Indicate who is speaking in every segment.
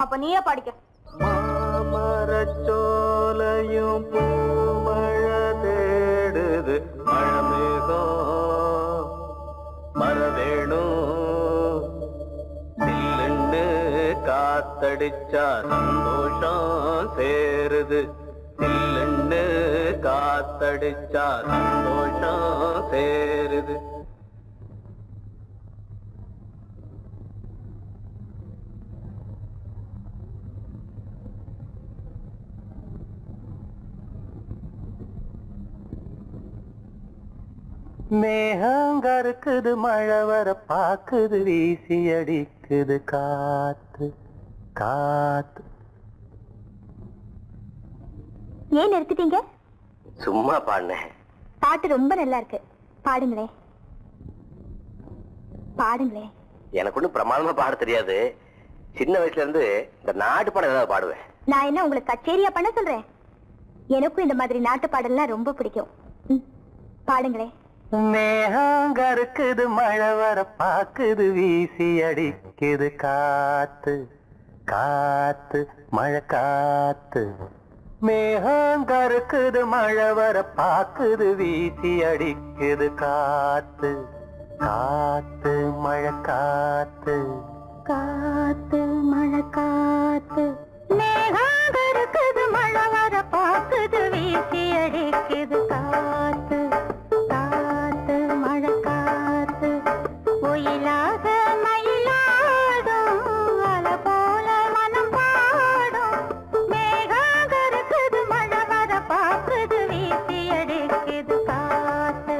Speaker 1: அப்ப நீயே பாடிக்க.
Speaker 2: மாமரச்சோலையும் பூமழை தேடுது மழமேகம் மரவேணும் சில்லுண்டு காத்தடிச்சா சந்தோஷம் சேருது சில்லுண்டு காத்தடிச்சா சந்தோஷம் சேருது. மேகங்கருக்குது மழை வர பாக்குது வீசி அடிக்குது காத்து காத்து.
Speaker 1: ஏன் நிறுத்திட்டீங்க?
Speaker 2: சும்மா பாடுனேன்.
Speaker 1: பாட்டு ரொம்ப நல்லா இருக்கு, பாடுங்களே பாடுங்களே.
Speaker 2: எனக்கு ஒன்றும் பிரமாதமா பாட தெரியாது. சின்ன வயசுல இருந்து இந்த நாட்டு பாடம் ஏதாவது பாடுவேன்.
Speaker 1: நான் என்ன உங்களுக்கு கச்சேரியா பண்ண சொல்றேன்? எனக்கும் இந்த மாதிரி நாட்டு பாடல்லாம் ரொம்ப பிடிக்கும். பாடுங்களே.
Speaker 2: மேகங்கருக்குது மழை வர பாக்குது வீசி அடிக்குது காத்து காத்து மழை காத்து. மேகங்கருக்குது மழை வர பாக்குது வீசி அடிக்குது காத்து காத்து மழை காத்து
Speaker 1: காத்து மழை காத்து. மேகங்கருக்குது மழை வர பாக்குது வீசி அடிக்குது காத்து காத்து மழை காத்து. ஒயிலாக மயிலாடும் அலை போல மனம் பாடும். மேகங்கருக்குது மழை வர பாக்குது வீசி அடிக்குது காத்து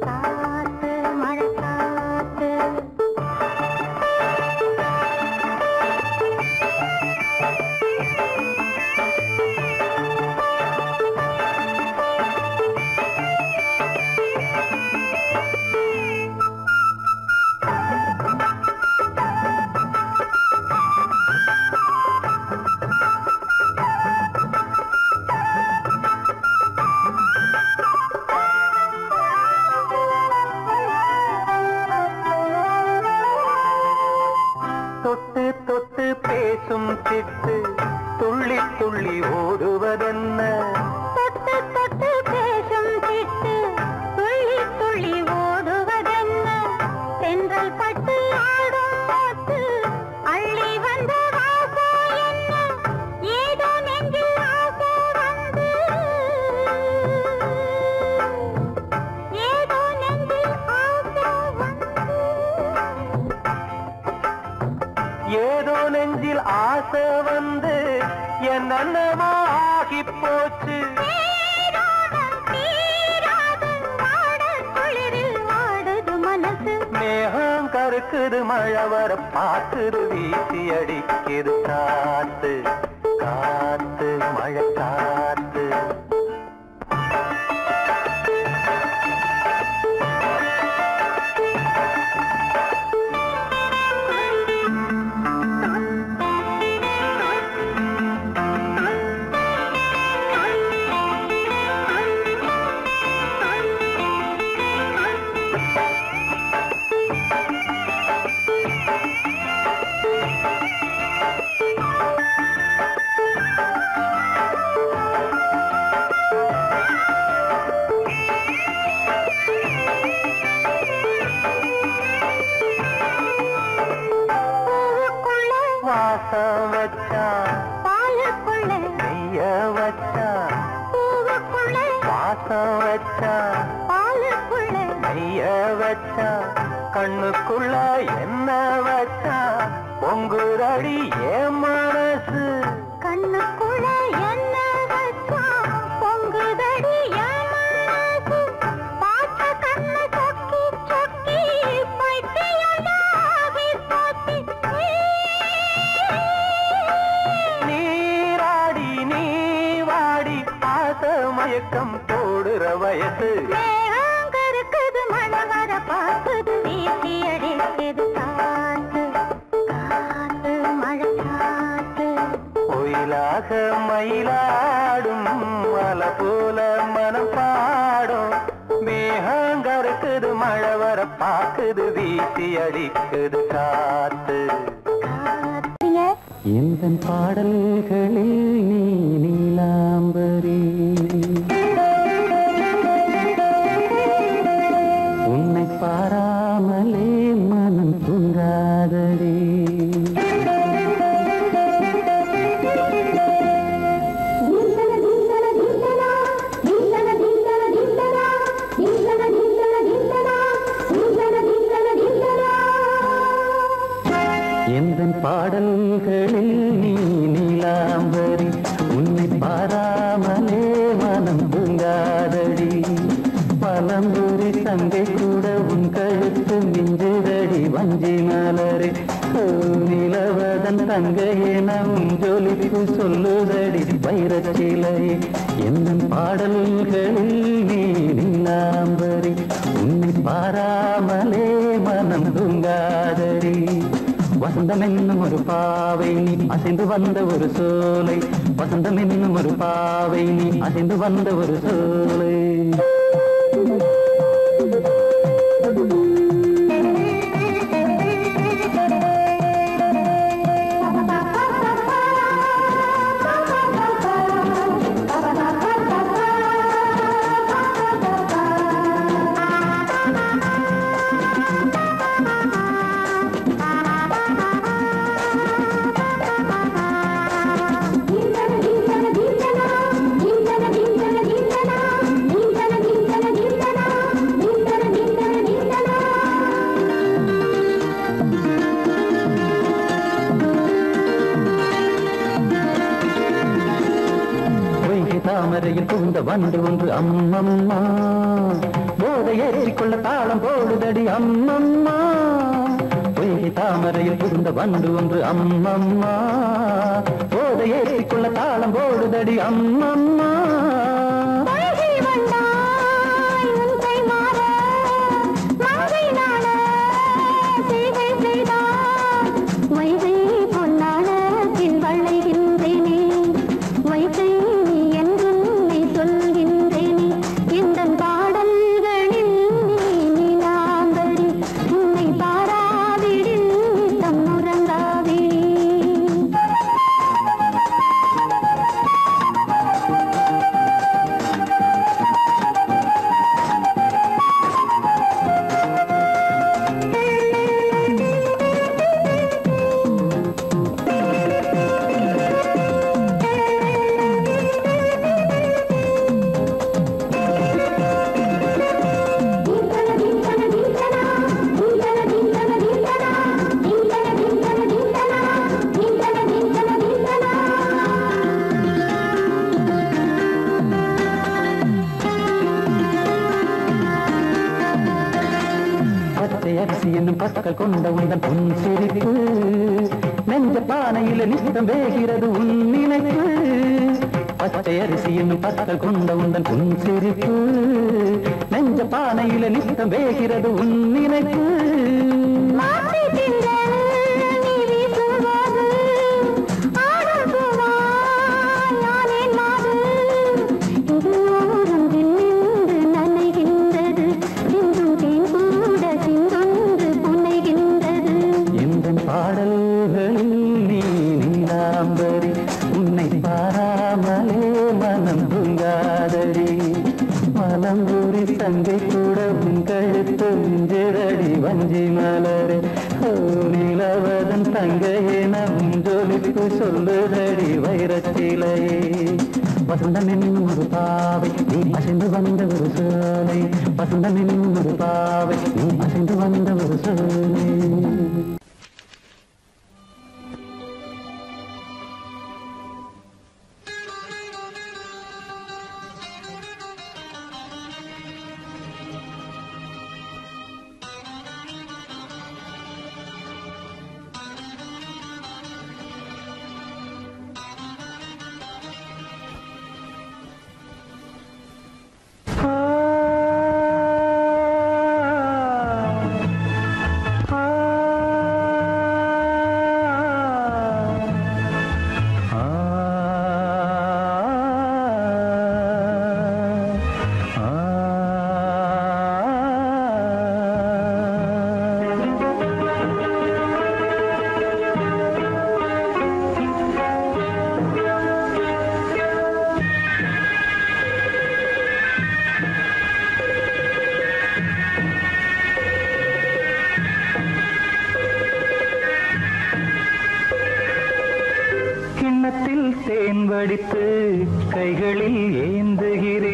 Speaker 1: காத்து மழை காத்து.
Speaker 2: தொட்டு தொட்டு பேசும் சிட்டு துள்ளி துள்ளி ஓடுவதென்ன.
Speaker 1: தொட்டு தொட்டு பேசும் சிட்டு துள்ளி துள்ளி ஓடுவதென்ன. தென்றல் பட்டு ஆடும் போட்டு அள்ளி வந்த ராசா என்ன. ஏதோ நெஞ்சில் ஆசை வந்து ஏதோ நெஞ்சில் ஆசை வந்து
Speaker 2: ஏதோ நெஞ்சில் ஆசை வந்து என்னென்னமோ ஆகி போச்சு. மேகம் கருக்குது மழை வர பாக்குது வீசி அடிக்குது காத்து காத்து மழை காத்து. வாசம் வச்சான்
Speaker 1: பாலுக்குள்ள
Speaker 2: நெய்ய வச்சான்.
Speaker 1: பூவுக்குள்ள
Speaker 2: வாசம் வச்சான்
Speaker 1: பாலுக்குள்ள
Speaker 2: நெய்ய வச்சான். கண்ணுக்குள்ள என்ன வச்சான் பொங்குரடி என் மனசு.
Speaker 1: கண்ணுக்குள்ள என்ன வச்சான் பொங்குதடி என் மனசு. பார்த்த கண்ணு சொக்கி சொக்கி பைத்தியமாகி போச்சு.
Speaker 2: நீராடி நீ வாடி ஆசை மயக்கம் போடுற வயசு.
Speaker 1: மேகங்கருக்குது மழை வர பாக்குது வீசி அடிக்குது காத்து காத்து மழை காத்து.
Speaker 2: ஒயிலாக மயிலாடும் அலை போல மனம் பாடும். மேகங்கருக்குது மழை வர பாக்குது வீசி அடிக்குது காத்து.
Speaker 3: எந்தன் பாடல்களில் நீ நீலாம்பரி உன்னை பாராமலே மனம் தூங்காதடி எந்தன் பாடல்களில் நீ நீலாம்பரி உன்னை பாராமலே மனம் தூங்காதடி பலம்புரி தங்கை கூட உன் கழுத்து மிஞ்சுதடி வஞ்சி மலரே நிலவதன் தங்கையே நம் ஜொலிப்பு சொல்லுதடி வைரச்சிலையே எந்தன் பாடல்களில் நீ நீலாம்பரி உன்னை பாராமலே மனம் தூங்காதடி வசந்தம் என்னும் ஒரு பாவை நீ அசைந்து வந்த ஒரு சோலை வசந்தம் என்னும் ஒரு பாவை நீ அசைந்து வந்த ஒரு சோலை தாமரையில் புகுந்த வண்டு ஒன்று அம்மம்மா போதை ஏற்றிக்கொள்ள தாளம் போடுதடி அம்மம்மா பொய்கை தாமரையில் புகுந்த வண்டு ஒன்று அம்மம்மா போதை ஏற்றிக்கொள்ள தாளம் போடுதடி அம்மம்மா அரிசி என்னும் பற்கள் கொண்ட உந்தன் பொன் சிரிப்பு நெஞ்ச பானையில நித்தம் வேகிறது உன் நினைப்பு பச்சை அரிசி என்னும் பற்கள் கொண்ட உந்தன் பொன் சிரிப்பு நெஞ்ச பானையில நித்தம் வேகிறது உன் நினைப்பு பாடல்களில் நீ நீலாம்பரி உன்னை பாராமலே மனம் தூங்காதடி மலம்பூரி தங்கை கூட உன் கழுத்து மிஞ்சிரடி வஞ்சி மலரே நிலவதன் தங்கையே நம் ஜொலிப்பு சொல்லுதடி வைரச்சிலையே வசந்தம் என்னும் ஒரு பாவை நீ அசைந்து வந்த ஒரு சோலை வசந்தம் என்னும் ஒரு பாவை நீ அசைந்து வந்த ஒரு சோலை கிண்ணத்தில் தேன் வடித்து கைகளில் ஏந்துகிறேன்.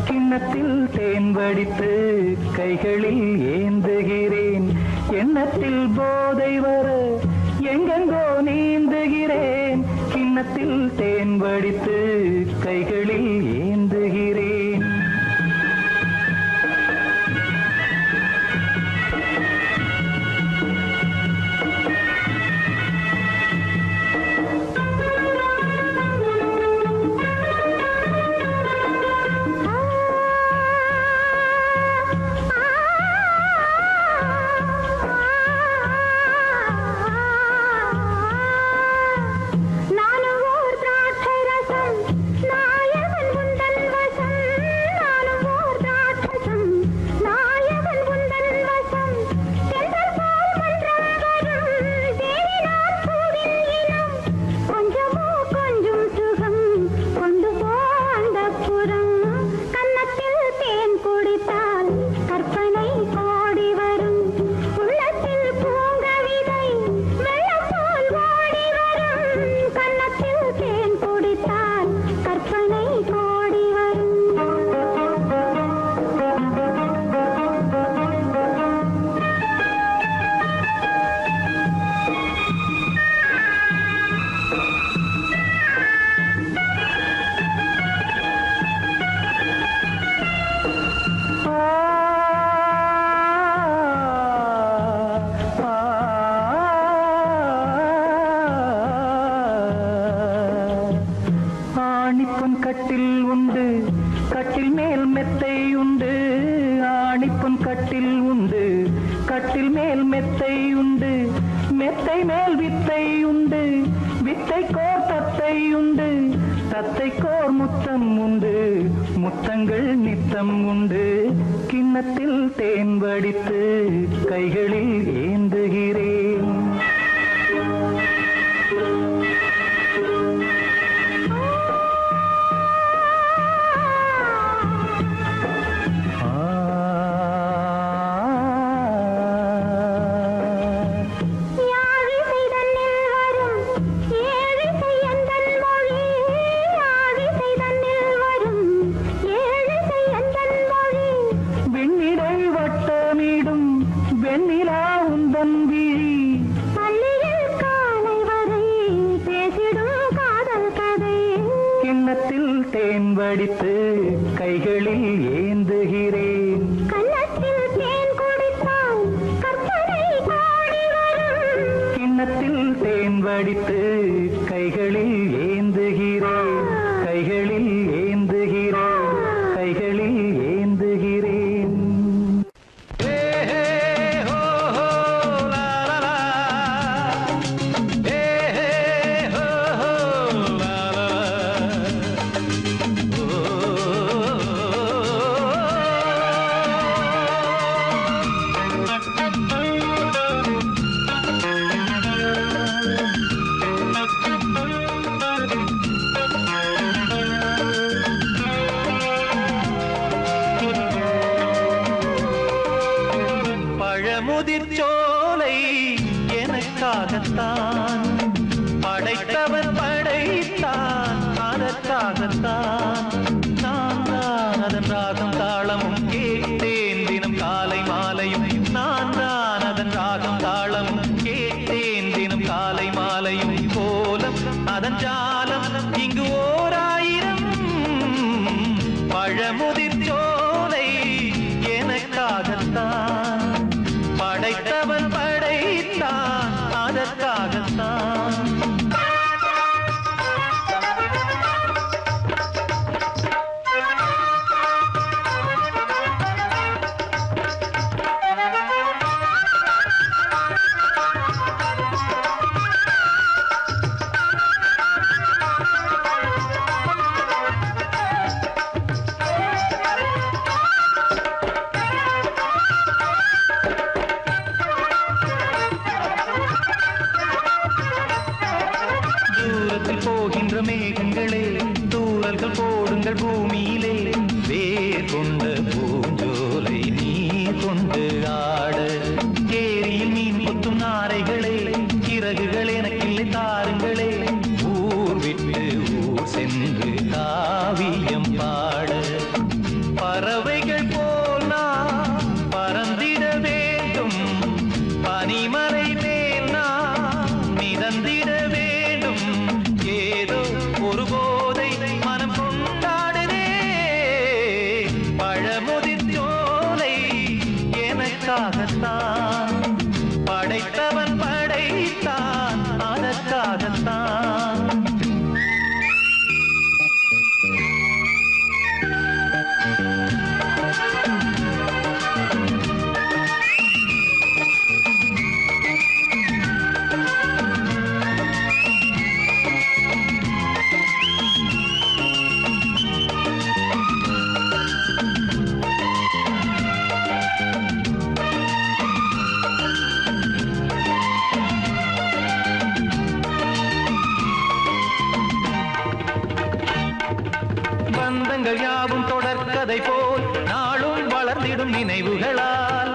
Speaker 3: கிண்ணத்தில் தேன் வடித்து கைகளில் ஏந்துகிறேன். எண்ணத்தில் போதை வர எங்கெங்கோ நீந்துகிறேன். கிண்ணத்தில் தேன் வடித்து கைகளில் ஏந்துகிறேன். கட்டில் உண்டு, கட்டில் மேல் மெத்தை உண்டு. ஆணிப்பொன் கட்டில் உண்டு, கட்டில் மேல் மெத்தை உண்டு. மெத்தை மேல் வித்தை உண்டு, வித்தை கோர் தத்தை உண்டு. தத்தை கோர் முத்தம் உண்டு, முத்தங்கள் நித்தம் உண்டு. கிண்ணத்தில் தேன் வடித்து கைகளில் ஏந்துகிறேன். தேன் வடித்து கைகளில் ஏந்துகிறேன்.
Speaker 1: கன்னத்தில் தேன் குடித்தால் கற்பனை பாடி வரும்.
Speaker 3: கிண்ணத்தில் தேன் வடித்து கைகளில் ஏந்துகிறேன். கைகளில் ஏந்துகிறேன். கைகளில் ஏந்துகிறேன். முதிர்ச்சோலை எனக்காகத்தான் படைத்தவர் படைத்தான், அதற்காகத்தான் நான் தான் அதன் ராகம் தாளமும் கேட்டேன் தினம் காலை மாலையும். நான் தான் அதன் ராகம் தாளமும் கேட்டேன் தினம் காலை மாலையும். கோலம் அதன் ஜாலம் இங்கு ஓராயிரம். பழமுதிர்ச்சோலை எனக்காகத்தான் படைத்தவன் படைத்தான், அதற்காகத்தான். போகின்ற மேகங்களே, தூரல்கள் போடுங்கள் பூமியிலே. வேர் கொண்ட பூஞ்சோலை நீ கொண்டு ஆட. ஏரியில் மீன் கொத்தும் நாரைகளே, இறகுகளே காலங்கள் யாவும் தொடர்கதை போல் நாளும் வளர்ந்திடும் நினைவுகளால்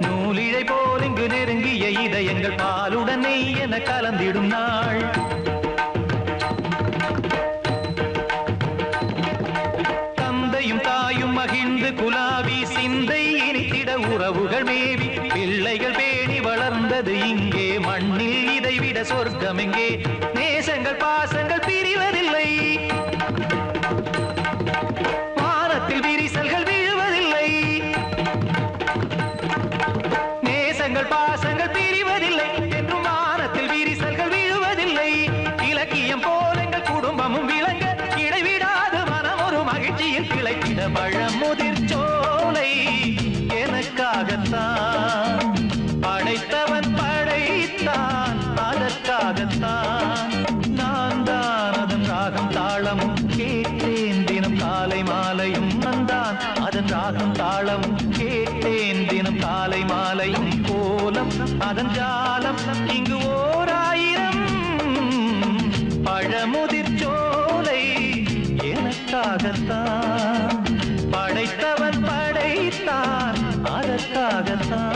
Speaker 3: நூலிழை போல் இங்கு நெருங்கிய இதயங்கள் பாலுடன் நெய் என கலந்திடும் நாள் தந்தையும் தாயும் மகிழ்ந்து குலாவி சிந்தை இனித்திட உறவுகள் மேவி பிள்ளைகள் பேணி வளர்ந்தது இங்கே மண்ணில் இதைவிட சொர்க்கம் எங்கே நேசங்கள் பாசங்கள் பிரிவதில்லை வானத்தில் விரிசல்கள் விழுவதில்லை நேசங்கள் பாசங்கள் பிரிவதில்லை என்றும் வானத்தில் விரிசல்கள் விழுவதில்லை இலக்கியம் போல எங்கள் குடும்பமும் விளங்க இடைவிடாது மனம் ஒரு மகிழ்ச்சியில் கிளைக்கிட பழமுதிர் சோலை எனக்காகத்தான் படைத்தவன் படைத்தான் அதற்காகத்தான் நான் தான் அதன் ராகம் தாளமும் கேட்டேன் தினம் காலை மாலையும் நந்தான் அதன் ராகம் தாளமும் கேட்டேன் தினம் காலை மாலையும் கோலம் அதன் ஜாலம் இங்கு ஓர் ஆயிரம் பழமுதிர் சோலை எனக்காகத்தான் படைத்தவன் படைத்தான் அதற்காகத்தான்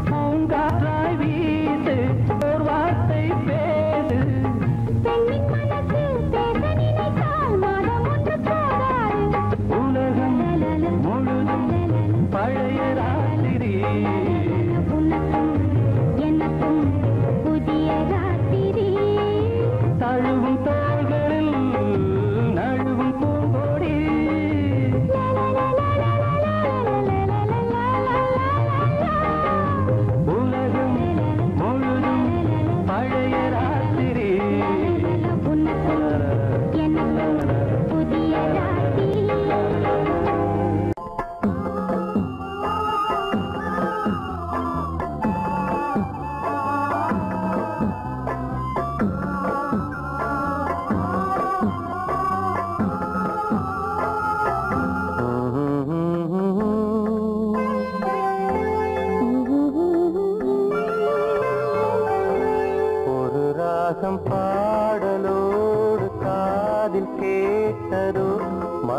Speaker 1: பூங்காற்றாய் வீசு ஓர் வார்த்தை பேசு பெண்ணின் மனசு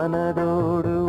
Speaker 1: மனதோடு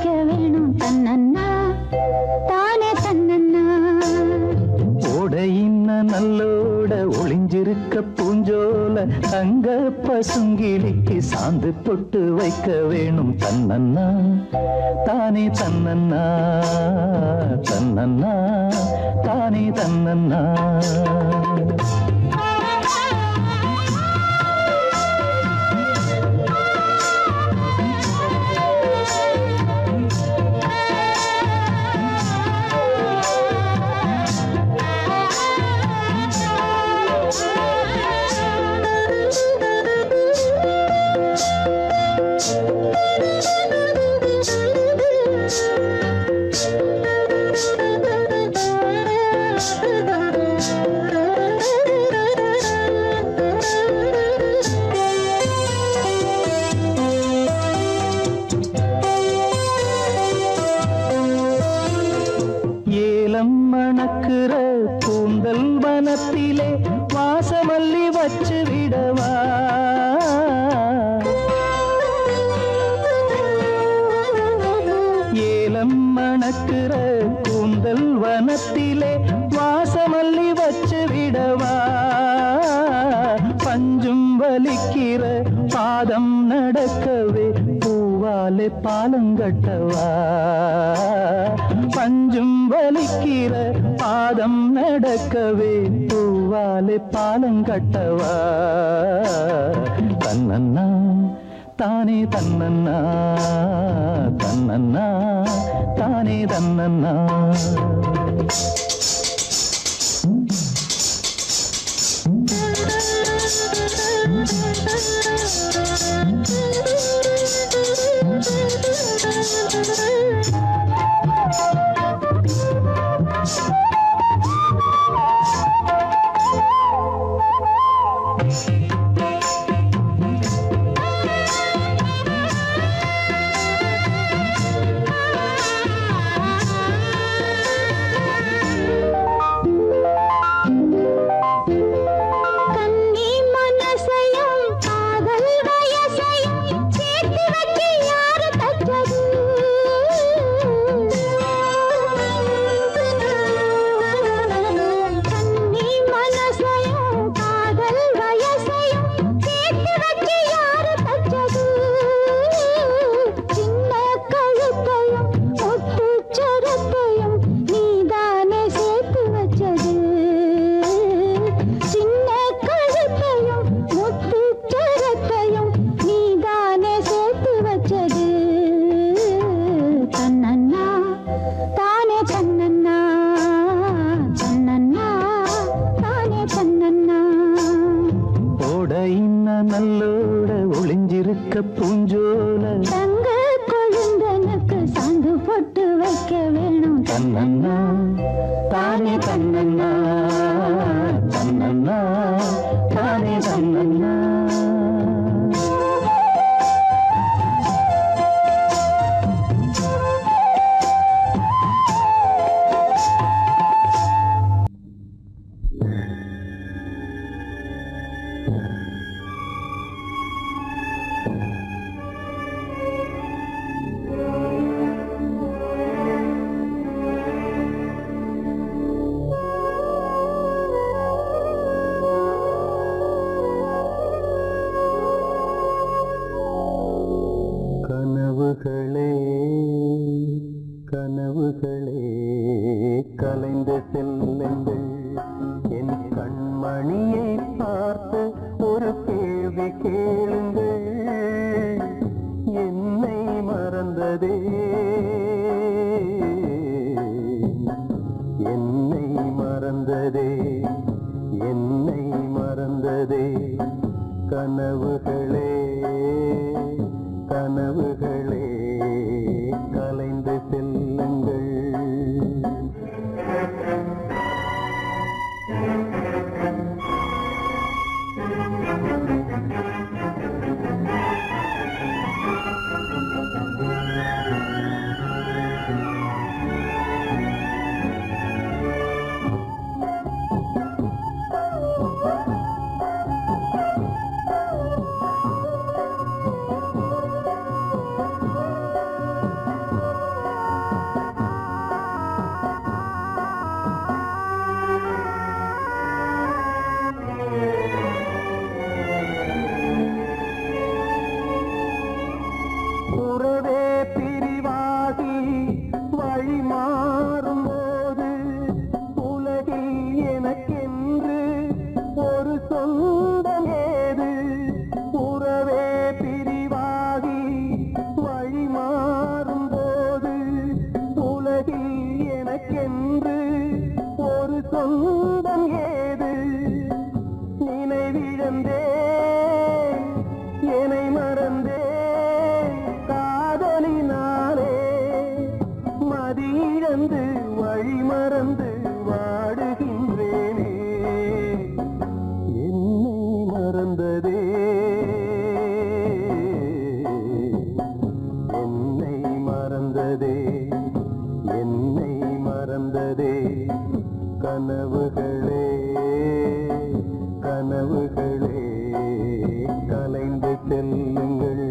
Speaker 1: வைக்க வேணும் தன்னன்னா தானே தன்னன்னா.
Speaker 3: ஓடையின்ன நல்லோட ஒளிஞ்சிருக்க பூஞ்சோல தங்க பசுங்கிலிக்கு சாந்து பொட்டு வைக்க வேணும் தன்னன்னா தானே தன்னன்னா தன்னன்னா தானே தன்னன்னா. மணக்குற கூந்தல் வனத்திலே வாசமல்லி வச்சு விடவா. ஏலம் மணக்குற கூந்தல் வனத்திலே வாசமல்லி வச்சு விடவா. பஞ்சும் வலிக்கிற பாதம் நடக்கவே பூவாலே பாலங்கட்டவா. பஞ்சும் வலிக்கிற பாதம் நடக்கவே பூவாலே பாலங்கட்டவா. தன்னன்னா தானே தன்னன்னா தன்னன்னா தானே தன்னன்னா. நல்லோட ஒளிஞ்சிருக்க பூஞ்சோல
Speaker 1: தங்க கொழுந்தனுக்கு சாந்து போட்டு வைக்க வேணும்
Speaker 3: தன்னன்னா தானே தன்னன்னா தன்னன்னா தானே தன்னன்னா. கனவுகளே கனவுகளே கலைந்து செல்லுங்கள் என் கண்மணியை பார்த்து ஒரு கேள்வி கேளுங்கள். என்னை மறந்ததே என்னை மறந்ததே என்னை மறந்ததே. கனவுகளே கனவுகளே கலைந்து செல்லுங்கள். கனவுகளே கனவுகளே கலைந்து செல்லுங்கள்.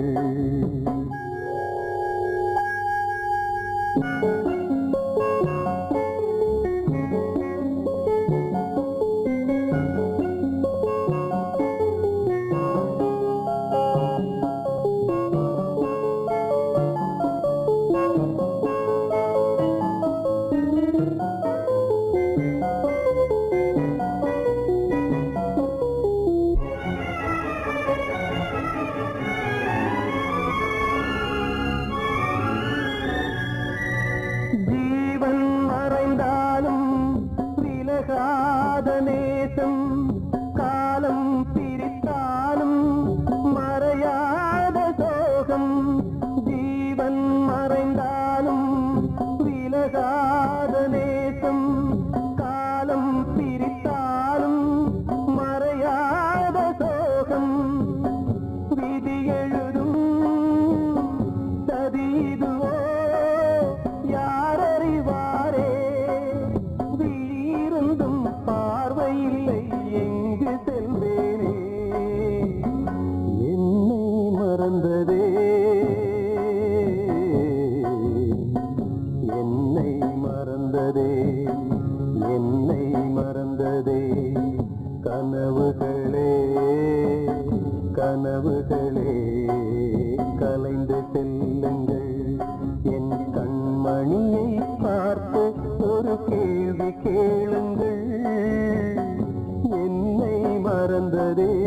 Speaker 3: கனவுகளே கலைந்து செல்லுங்கள். என் கண்மணியை பார்த்து ஒரு கேள்வி கேளுங்கள். என்னை மறந்ததே